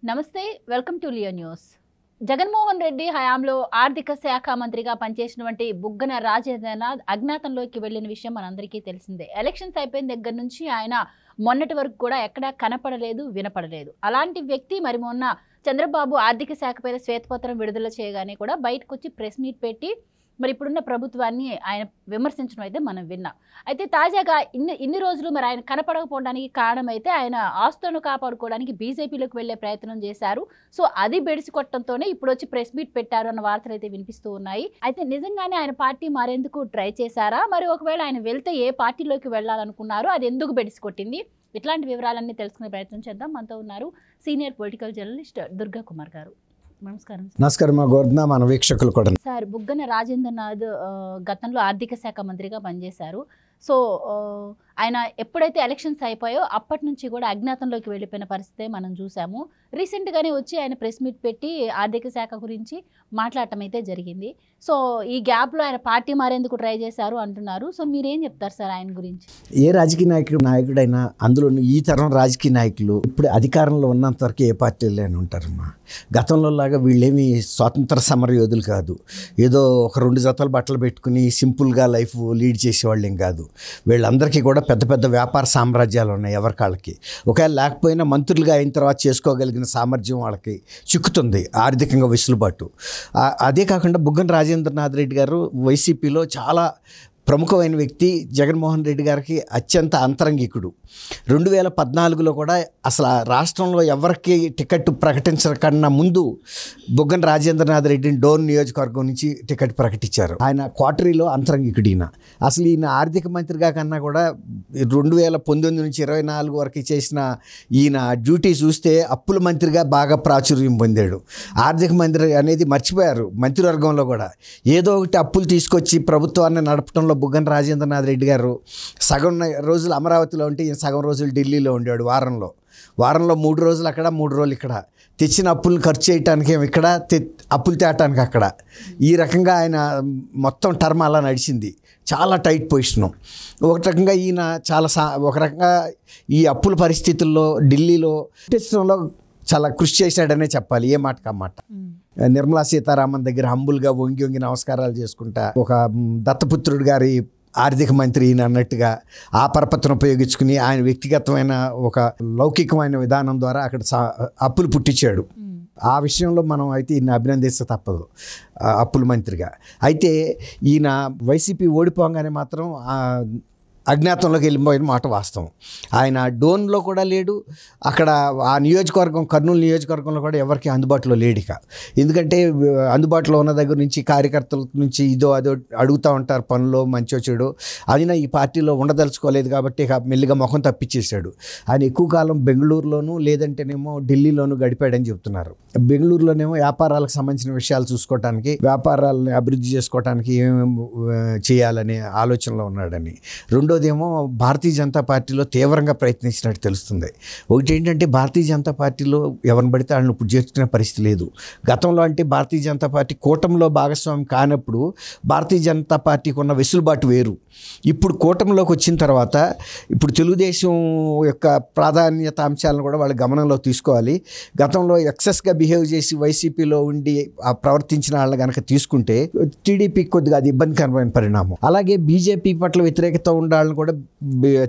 నమస్తే welcome to Leo news. Jaganmohan Reddy హయాంలో ఆర్థిక శాఖ మంత్రిగా పనిచేసినటువంటి బుగ్గన రాజేంద్రనాథ్ అజ్ఞాతంలోకి వెళ్లిన విషయం మనందరికీ తెలిసిందే. ఎలక్షన్స్ అయిపోయిన దగ్గర నుంచి ఆయన మొన్నటి వరకు కూడా ఎక్కడా కనపడలేదు, వినపడలేదు. అలాంటి వ్యక్తి మరి మొన్న చంద్రబాబు ఆర్థిక శాఖ పైన శ్వేతపత్రం విడుదల చేయగానే కూడా బయటకు వచ్చి ప్రెస్ మీట్ పెట్టి మరి ఇప్పుడున్న ప్రభుత్వాన్ని ఆయన విమర్శించడం అయితే మనం విన్నాం. అయితే తాజాగా ఇన్ని రోజులు మరి ఆయన కనపడకపోవడానికి కారణం అయితే ఆయన ఆస్తులను కాపాడుకోవడానికి బీజేపీలోకి వెళ్లే ప్రయత్నం చేశారు. సో అది బెడిసి కొట్టడంతోనే ఇప్పుడు వచ్చి ప్రెస్ మీట్ పెట్టారు అన్న వార్తలు అయితే వినిపిస్తూ ఉన్నాయి. అయితే నిజంగానే ఆయన పార్టీ మారేందుకు ట్రై చేశారా, మరి ఒకవేళ ఆయన వెళ్తే ఏ పార్టీలోకి వెళ్ళాలనుకున్నారు, అది ఎందుకు బెడిసి కొట్టింది, ఇట్లాంటి వివరాలన్నీ తెలుసుకునే ప్రయత్నం చేద్దాం. మనతో ఉన్నారు senior political journalist Durga Kumar గారు. నమస్కారం. నమస్కారం గోవర్ధన, మన వీక్షకులు కూడా. సార్, బుగ్గన రాజేంద్రనాథ్ గతంలో ఆర్థిక శాఖ మంత్రిగా పనిచేశారు. సో ఆయన ఎప్పుడైతే ఎలక్షన్స్ అయిపోయో అప్పటి నుంచి కూడా అజ్ఞాతంలోకి వెళ్ళిపోయిన పరిస్థితే మనం చూసాము. రీసెంట్గానే వచ్చి ఆయన ప్రెస్ మీట్ పెట్టి ఆర్థిక శాఖ గురించి మాట్లాడటం అయితే జరిగింది. సో ఈ గ్యాప్లో ఆయన పార్టీ మారేందుకు ట్రై చేశారు అంటున్నారు. సో మీరేం చెప్తారు సార్ ఆయన గురించి? ఏ రాజకీయ నాయకుడైనా, అందులో ఈ తరం రాజకీయ నాయకులు ఇప్పుడు అధికారంలో ఉన్నంత వరకు ఏ పార్టీలోనే ఉంటారమ్మా. గతంలో లాగా వీళ్ళేమి స్వాతంత్ర సమర యోధులు కాదు. ఏదో ఒక 2 జతలు బట్టలు పెట్టుకుని సింపుల్గా లైఫ్ లీడ్ చేసేవాళ్ళు ఏం కాదు. వీళ్ళందరికీ కూడా పెద్ద పెద్ద వ్యాపార సామ్రాజ్యాలు ఉన్నాయి ఎవరికాళ్ళకి. ఒకవేళ లేకపోయినా మంత్రులుగా అయిన తర్వాత చేసుకోగలిగిన సామర్థ్యం వాళ్ళకి చిక్కుతుంది, ఆర్థికంగా వెసులుబాటు. అదే కాకుండా బుగ్గన రాజేంద్రనాథ్ రెడ్డి గారు వైసీపీలో చాలా ప్రముఖమైన వ్యక్తి. జగన్మోహన్ రెడ్డి గారికి అత్యంత అంతరంగికుడు. 2014లో కూడా అసలు రాష్ట్రంలో ఎవరికి టికెట్ ప్రకటించకన్నా ముందు బుగ్గన రాజేంద్రనాథ్ రెడ్డిని డోన్ నియోజకవర్గం నుంచి టికెట్ ప్రకటించారు. ఆయన క్వార్టరీలో అంతరంగికుడు ఈయన. అసలు ఈయన ఆర్థిక మంత్రిగా కన్నా కూడా 2019 నుంచి 24 వరకు చేసిన ఈయన డ్యూటీ చూస్తే అప్పుల మంత్రిగా బాగా ప్రాచుర్యం పొందాడు. ఆర్థిక మంత్రి అనేది మర్చిపోయారు మంత్రివర్గంలో కూడా. ఏదో ఒకటి అప్పులు తీసుకొచ్చి ప్రభుత్వాన్ని నడపడంలో బుగ్గన రాజేంద్రనాథ్ రెడ్డి గారు సగం రోజులు అమరావతిలో ఉంటే సగం రోజులు ఢిల్లీలో ఉండాడు. వారంలో 3 రోజులు అక్కడ, 3 రోజులు ఇక్కడ. తెచ్చిన అప్పులను ఖర్చు చేయటానికి ఇక్కడ, అప్పులు తేటానికి అక్కడ. ఈ రకంగా ఆయన మొత్తం టర్మ్ అలా నడిచింది. చాలా టైట్ పొజిషను. ఒక రకంగా ఈయన ఒక రకంగా ఈ అప్పుల పరిస్థితుల్లో ఢిల్లీలో తెచ్చడంలో చాలా కృషి చేశాడనే చెప్పాలి, ఏ మాటకు ఆ మాట. నిర్మలా సీతారామన్ దగ్గర హంబుల్గా వంగి నమస్కారాలు చేసుకుంటా, ఒక దత్తపుత్రుడు గారి ఆర్థిక మంత్రి ఈయన అన్నట్టుగా ఆ పరపతిని ఉపయోగించుకుని ఆయన వ్యక్తిగతమైన ఒక లౌకికమైన విధానం ద్వారా అక్కడ అప్పులు పుట్టించాడు. ఆ విషయంలో మనం అయితే ఈయన అభినందిస్తే తప్పదు అప్పుల మంత్రిగా. అయితే ఈయన వైసీపీ ఓడిపోగానే మాత్రం అజ్ఞాతంలోకి వెళ్ళిపోయిన మాట వాస్తవం. ఆయన డోన్లో కూడా లేడు. అక్కడ ఆ నియోజకవర్గం, కర్నూలు నియోజకవర్గంలో కూడా ఎవరికి అందుబాటులో లేడు. ఇక ఎందుకంటే అందుబాటులో ఉన్న దగ్గర నుంచి కార్యకర్తల నుంచి ఇదో అదో అడుగుతూ ఉంటారు, పనులు మంచో చెడు. అయినా ఈ పార్టీలో ఉండదలుచుకోలేదు కాబట్టి ఇక మెల్లిగా ముఖం తప్పించేశాడు. ఆయన ఎక్కువ కాలం బెంగళూరులోనూ లేదంటేనేమో ఢిల్లీలోనూ గడిపాడని చెప్తున్నారు. బెంగళూరులోనేమో వ్యాపారాలకు సంబంధించిన విషయాలు చూసుకోవటానికి, వ్యాపారాలని అభివృద్ధి చేసుకోవటానికి ఏమేమి చేయాలనే ఆలోచనలో ఉన్నాడని. రెండోదేమో భారతీయ జనతా పార్టీలో తీవ్రంగా ప్రయత్నించినట్టు తెలుస్తుంది. ఒకటి ఏంటంటే భారతీయ జనతా పార్టీలో ఎవరిని పడితే వాళ్ళని ఇప్పుడు చేర్చుకునే పరిస్థితి లేదు. గతంలో అంటే భారతీయ జనతా పార్టీ కూటమిలో భాగస్వామి కానప్పుడు భారతీయ జనతా పార్టీకి ఉన్న వెసులుబాటు వేరు. ఇప్పుడు కూటమిలోకి వచ్చిన తర్వాత ఇప్పుడు తెలుగుదేశం యొక్క ప్రాధాన్యత అంశాలను కూడా వాళ్ళు గమనంలో తీసుకోవాలి. గతంలో ఎక్సెస్గా బిహేవ్ చేసి వైసీపీలో ఉండి ప్రవర్తించిన వాళ్ళని కనుక తీసుకుంటే టీడీపీకి కొద్దిగా అది ఇబ్బందికరమైన పరిణామం. అలాగే బీజేపీ పట్ల వ్యతిరేకత ఉండాలని కూడా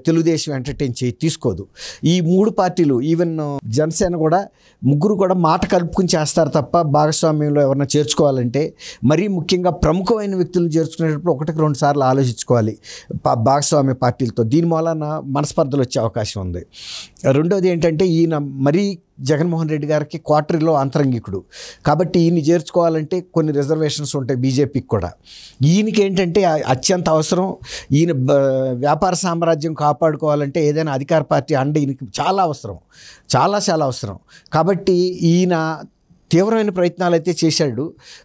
తెలుగుదేశం ఎంటర్టైన్ తీసుకోదు. ఈ 3 పార్టీలు, ఈవెన్ జనసేన కూడా, ముగ్గురు కూడా మాట కలుపుకుని చేస్తారు తప్ప భాగస్వామ్యంలో ఎవరైనా చేర్చుకోవాలంటే, మరీ ముఖ్యంగా ప్రముఖమైన వ్యక్తులను చేర్చుకునేటప్పుడు 1-2 సార్లు ఆలోచించుకోవాలి భాగస్వామ్య పార్టీలతో. దీని మూలన మనస్పర్ధలు వచ్చే అవకాశం ఉంది. రెండోది ఏంటంటే ఈయన మరీ జగన్మోహన్ రెడ్డి గారికి క్వార్టరీలో అంతరంగికుడు కాబట్టి ఈయన్ని చేర్చుకోవాలంటే కొన్ని రిజర్వేషన్స్ ఉంటాయి బీజేపీకి కూడా. ఈయనకి ఏంటంటే అత్యంత అవసరం. ఈయన వ్యాపార సామ్రాజ్యం కాపాడుకోవాలంటే ఏదైనా అధికార పార్టీ అండ ఈయనకి చాలా అవసరం, చాలా అవసరం. కాబట్టి ఈయన తీవ్రమైన ప్రయత్నాలు అయితే చేశాడు.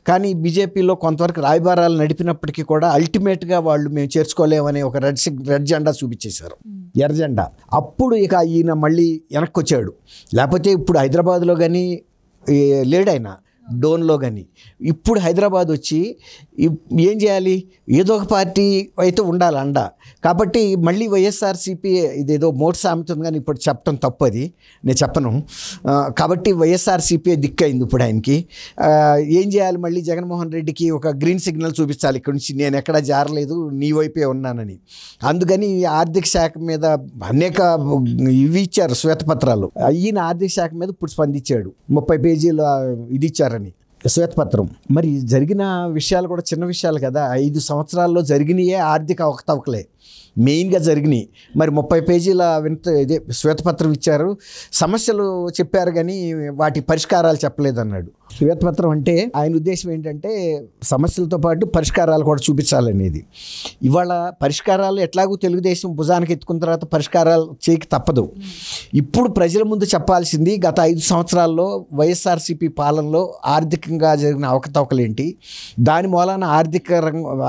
కానీ బీజేపీలో కొంతవరకు రాయబారాలు నడిపినప్పటికీ కూడా అల్టిమేట్గా వాళ్ళు మేము చేర్చుకోలేమనే ఒక రెడ్ జెండా చూపించేశారు, ఎర్ర జెండా. అప్పుడు ఇక ఈయన మళ్ళీ వెనక్కి వచ్చాడు. లేకపోతే ఇప్పుడు హైదరాబాద్లో కానీ లేడైనా డోన్లో కానీ. ఇప్పుడు హైదరాబాద్ వచ్చి ఏం చేయాలి, ఏదో ఒక పార్టీ అయితే ఉండాలి అండ. కాబట్టి మళ్ళీ వైఎస్ఆర్సీపీ ఇదేదో మోటు సామెత ఉంది కానీ ఇప్పుడు చెప్పడం తప్పు, అది నేను చెప్పను. కాబట్టి వైఎస్ఆర్సీపీ దిక్కైంది ఇప్పుడు ఆయనకి. ఏం చేయాలి, మళ్ళీ జగన్మోహన్ రెడ్డికి ఒక గ్రీన్ సిగ్నల్ చూపించాలి, ఇక్కడ నుంచి నేను ఎక్కడా జారలేదు, నీ వైపే ఉన్నానని. అందుకని ఆర్థిక శాఖ మీద అనేక ఇవి ఇచ్చారు శ్వేతపత్రాలు. ఈయన ఆర్థిక శాఖ మీద ఇప్పుడు స్పందించాడు, 30 పేజీల ఇది ఇచ్చారని శ్వేతపత్రం. మరి జరిగిన విషయాలు కూడా చిన్న విషయాలు కదా, 5 సంవత్సరాల్లో జరిగినాయే ఆర్థిక అవకతవకలే మెయిన్గా జరిగినాయి. మరి 30 పేజీల ఇదే శ్వేతపత్రం ఇచ్చారు, సమస్యలు చెప్పారు కానీ వాటి పరిష్కారాలు చెప్పలేదన్నాడు. శ్వేతపత్రం అంటే ఆయన ఉద్దేశం ఏంటంటే సమస్యలతో పాటు పరిష్కారాలు కూడా చూపించాలనేది. ఇవాళ పరిష్కారాలు ఎట్లాగూ తెలుగుదేశం భుజానికి ఎత్తుకున్న తర్వాత పరిష్కారాలు చేయక తప్పదు. ఇప్పుడు ప్రజల ముందు చెప్పాల్సింది గత 5 సంవత్సరాల్లో వైఎస్ఆర్సీపీ పాలనలో ఆర్థికంగా జరిగిన అవకతవకలేంటి, దాని మూలాన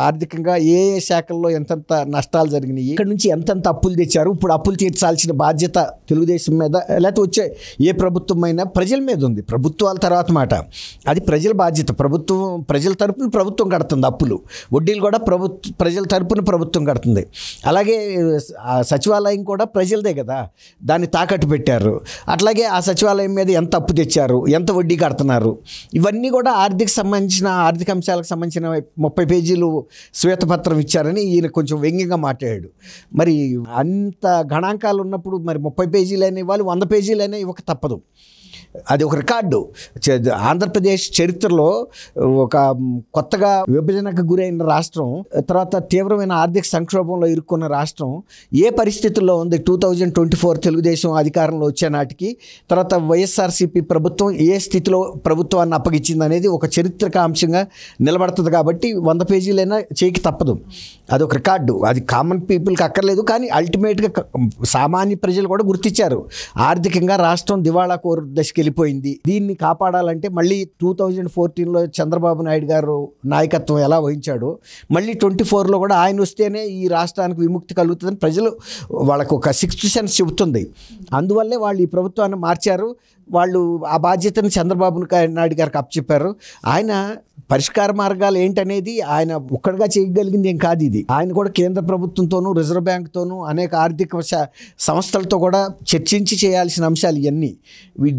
ఆర్థికంగా ఏ శాఖల్లో ఎంతెంత నష్టాలు జరిగినాయి, ఇక్కడ నుంచి ఎంతెంత అప్పులు తెచ్చారు, ఇప్పుడు అప్పులు తీర్చాల్సిన బాధ్యత తెలుగుదేశం మీద లేకపోతే వచ్చే ఏ ప్రభుత్వం అయినా ప్రజల మీద ఉంది. ప్రభుత్వాల తర్వాత మాట, అది ప్రజల బాధ్యత. ప్రభుత్వం ప్రజల తరపున ప్రభుత్వం కడుతుంది అప్పులు, వడ్డీలు కూడా ప్రజల తరపున ప్రభుత్వం కడుతుంది. అలాగే సచివాలయం కూడా ప్రజలదే కదా, దాన్ని తాకట్టు పెట్టారు. అట్లాగే ఆ సచివాలయం మీద ఎంత అప్పు తెచ్చారు, ఎంత వడ్డీ కడుతున్నారు, ఇవన్నీ కూడా ఆర్థిక అంశాలకు సంబంధించిన 30 పేజీలు శ్వేతపత్రం ఇచ్చారని ఈయన కొంచెం వ్యంగ్యంగా మాట్లాడాడు. మరి అంత గణాంకాలు ఉన్నప్పుడు మరి 30 పేజీలైనా ఇవ్వాలి, 100 పేజీలైనా ఇవ్వక తప్పదు. అది ఒక రికార్డు. ఆంధ్రప్రదేశ్ చరిత్రలో ఒక కొత్తగా విభజనకు గురైన రాష్ట్రం, తర్వాత తీవ్రమైన ఆర్థిక సంక్షోభంలో ఇరుక్కున్న రాష్ట్రం ఏ పరిస్థితుల్లో ఉంది 2024 తెలుగుదేశం అధికారంలో వచ్చే నాటికి, తర్వాత వైఎస్ఆర్సీపీ ప్రభుత్వం ఏ స్థితిలో ప్రభుత్వాన్ని అప్పగించింది అనేది ఒక చరిత్రక అంశంగా నిలబడుతుంది. కాబట్టి 100 పేజీలైనా చేయకి తప్పదు. అదొక రికార్డు. అది కామన్ పీపుల్కి అక్కర్లేదు, కానీ అల్టిమేట్గా సామాన్య ప్రజలు కూడా గుర్తించారు ఆర్థికంగా రాష్ట్రం దివాళా కోరు దశకి వెళ్ళిపోయింది. దీన్ని కాపాడాలంటే మళ్ళీ 2014లో చంద్రబాబు నాయుడు గారు నాయకత్వం ఎలా వహించాడో మళ్ళీ 24లో కూడా ఆయన వస్తేనే ఈ రాష్ట్రానికి విముక్తి కలుగుతుందని ప్రజలు వాళ్ళకు ఒక 6th సెన్స్ చెబుతుంది. అందువల్లే వాళ్ళు ఈ ప్రభుత్వాన్ని మార్చారు. వాళ్ళు ఆ బాధ్యతను చంద్రబాబు నాయుడు గారికి అప్పచెప్పారు. ఆయన పరిష్కార మార్గాలు ఏంటనేది ఆయన ఒక్కడిగా చేయగలిగింది ఏం కాదు. ఇది ఆయన కూడా కేంద్ర ప్రభుత్వంతోనూ రిజర్వ్ బ్యాంక్తోనూ అనేక ఆర్థిక సంస్థలతో కూడా చర్చించి చేయాల్సిన అంశాలు ఇవన్నీ.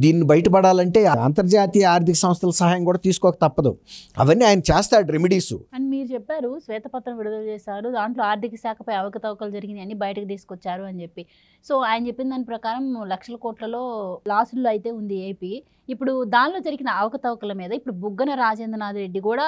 దీన్ని బయటపడాలంటే అంతర్జాతీయ ఆర్థిక సంస్థల సహాయం కూడా తీసుకోక తప్పదు. అవన్నీ ఆయన చేస్తాడు రెమెడీస్. అని మీరు చెప్పారు, శ్వేతపత్రం విడుదల చేశారు, దాంట్లో ఆర్థిక శాఖపై అవకతవకలు జరిగినాయి అని బయటకు తీసుకొచ్చారు అని చెప్పి. సో ఆయన చెప్పిన దాని ప్రకారం లక్షల కోట్లలో లాసుల్లో అయితే ఉంది ఏపీ. ఇప్పుడు దానిలో జరిగిన అవకతవకల మీద ఇప్పుడు బుగ్గన రాజేంద్రనాథ్ రెడ్డి కూడా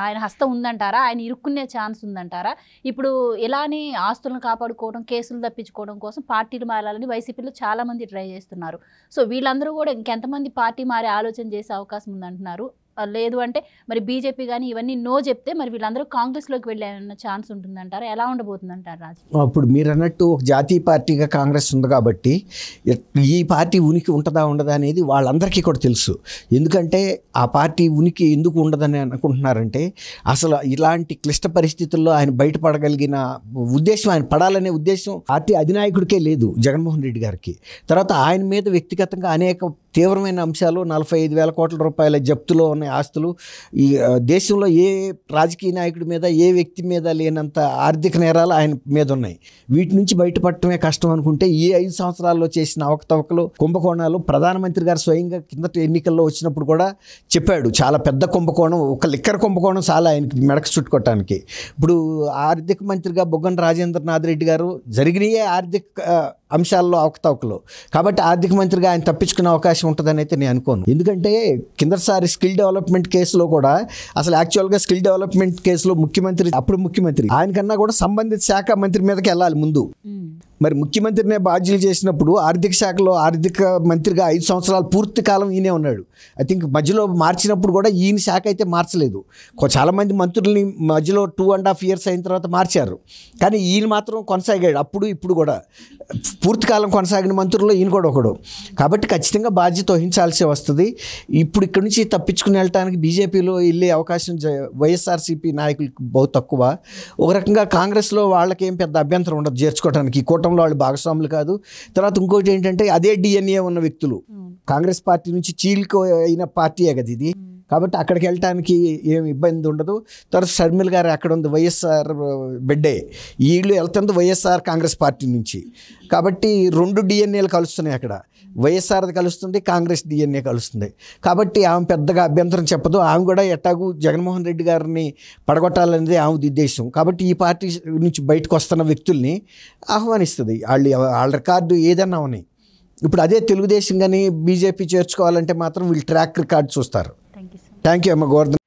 ఆయన హస్తం ఉందంటారా, ఆయన ఇరుక్కునే ఛాన్స్ ఉందంటారా? ఇప్పుడు ఇలానే ఆస్తులను కాపాడుకోవడం, కేసులు తప్పించుకోవడం కోసం పార్టీలు మారాలని వైసీపీలో చాలా మంది ట్రై చేస్తున్నారు. సో వీళ్ళందరూ కూడా ఇంకెంతమంది పార్టీ మారే ఆలోచన చేసే అవకాశం ఉందంటున్నారు? లేదు అంటే మరి బీజేపీ కానీ ఇవన్నీ నో చెప్తే మరి వీళ్ళందరూ కాంగ్రెస్లోకి వెళ్ళే ఛాన్స్ ఉంటుందంటారా? ఎలా ఉండబోతుందంటారు రాజు? ఇప్పుడు మీరు అన్నట్టు ఒక జాతీయ పార్టీగా కాంగ్రెస్ ఉంది కాబట్టి ఈ పార్టీ ఉనికి ఉంటుందా ఉండదా అనేది వాళ్ళందరికీ కూడా తెలుసు. ఎందుకంటే ఆ పార్టీ ఉనికి ఎందుకు ఉండదని అనుకుంటున్నారంటే అసలు ఇలాంటి క్లిష్ట పరిస్థితుల్లో ఆయన బయటపడగలిగిన ఉద్దేశం, ఆయన పడాలనే ఉద్దేశం పార్టీ అధినాయకుడికే లేదు జగన్మోహన్ రెడ్డి గారికి. తర్వాత ఆయన మీద వ్యక్తిగతంగా అనేక తీవ్రమైన అంశాలు, 45,000 కోట్ల రూపాయల జప్తులో ఉన్న ఆస్తులు, ఈ దేశంలో ఏ రాజకీయ నాయకుడి మీద ఏ వ్యక్తి మీద లేనంత ఆర్థిక నేరాలు ఆయన మీద ఉన్నాయి. వీటి నుంచి బయటపడటమే కష్టం అనుకుంటే ఈ 5 సంవత్సరాల్లో చేసిన అవకతవకలు, కుంభకోణాలు ప్రధానమంత్రి గారు స్వయంగా కిందట ఎన్నికల్లో వచ్చినప్పుడు కూడా చెప్పాడు. చాలా పెద్ద కుంభకోణం, ఒక లిక్కర్ కుంభకోణం చాలా ఆయనకి మెడకు చుట్టుకోవటానికి. ఇప్పుడు ఆర్థిక మంత్రిగా బుగ్గన రాజేంద్రనాథ్ రెడ్డి గారు జరిగినాయే ఆర్థిక అంశాల్లో అవకతవకలు. కాబట్టి ఆర్థిక మంత్రిగా ఆయన తప్పించుకునే అవకాశం ఉంటుందని అయితే నేను అనుకోను. ఎందుకంటే కిందసారి స్కిల్ డెవలప్మెంట్ కేసులో కూడా అసలు యాక్చువల్గా స్కిల్ డెవలప్మెంట్ కేసులో అప్పుడు ముఖ్యమంత్రి ఆయనకన్నా కూడా సంబంధిత శాఖ మంత్రి మీదకి వెళ్ళాలి ముందు. మరి ముఖ్యమంత్రినే బాధ్యులు చేసినప్పుడు ఆర్థిక శాఖలో ఆర్థిక మంత్రిగా 5 సంవత్సరాలు పూర్తి కాలం ఈయనే ఉన్నాడు. ఐ థింక్ మధ్యలో మార్చినప్పుడు కూడా ఈయన శాఖ అయితే మార్చలేదు. చాలామంది మంత్రుల్ని మధ్యలో 2.5 years అయిన తర్వాత మార్చారు, కానీ ఈయన మాత్రం కొనసాగాడు. అప్పుడు ఇప్పుడు కూడా పూర్తి కాలం కొనసాగిన మంత్రుల్లో ఈయన కూడా ఒకడు. కాబట్టి ఖచ్చితంగా బాధ్యత వహించాల్సి వస్తుంది. ఇప్పుడు ఇక్కడి నుంచి తప్పించుకుని వెళ్ళటానికి బీజేపీలో వెళ్ళే అవకాశం వైఎస్ఆర్సీపీ నాయకులకు బహు తక్కువ. ఒక రకంగా కాంగ్రెస్లో వాళ్ళకేం పెద్ద అభ్యంతరం ఉండదు చేర్చుకోవడానికి, ఈ కూటమిలో వాళ్ళు భాగస్వాములు కాదు. తర్వాత ఇంకోటి ఏంటంటే అదే DNA ఉన్న వ్యక్తులు, కాంగ్రెస్ పార్టీ నుంచి చీలికో అయిన పార్టీయే కదా ఇది. కాబట్టి అక్కడికి వెళ్ళటానికి ఏమి ఇబ్బంది ఉండదు. తర్వాత షర్మిల గారు అక్కడ ఉంది, వైఎస్ఆర్ బిడ్డే, వీళ్ళు వెళ్తుంది వైఎస్ఆర్ కాంగ్రెస్ పార్టీ నుంచి. కాబట్టి 2 డిఎన్ఏలు కలుస్తున్నాయి అక్కడ, వైఎస్ఆర్ది కలుస్తుంది, కాంగ్రెస్ డిఎన్ఏ కలుస్తుంది. కాబట్టి ఆమె పెద్దగా అభ్యంతరం చెప్పదు. ఆమె కూడా ఎట్టాగు జగన్మోహన్ రెడ్డి గారిని పడగొట్టాలనేది ఆమె ఉద్దేశం. కాబట్టి ఈ పార్టీ నుంచి బయటకు వస్తున్న వ్యక్తుల్ని ఆహ్వానిస్తుంది. వాళ్ళ రికార్డు ఏదన్నా ఉన్నాయి. ఇప్పుడు అదే తెలుగుదేశం కానీ బీజేపీ చేర్చుకోవాలంటే మాత్రం వీళ్ళు ట్రాక్ రికార్డు చూస్తారు. థ్యాంక్ యూ థ్యాంక్ యూ అమ్మ గోవర్ధన్.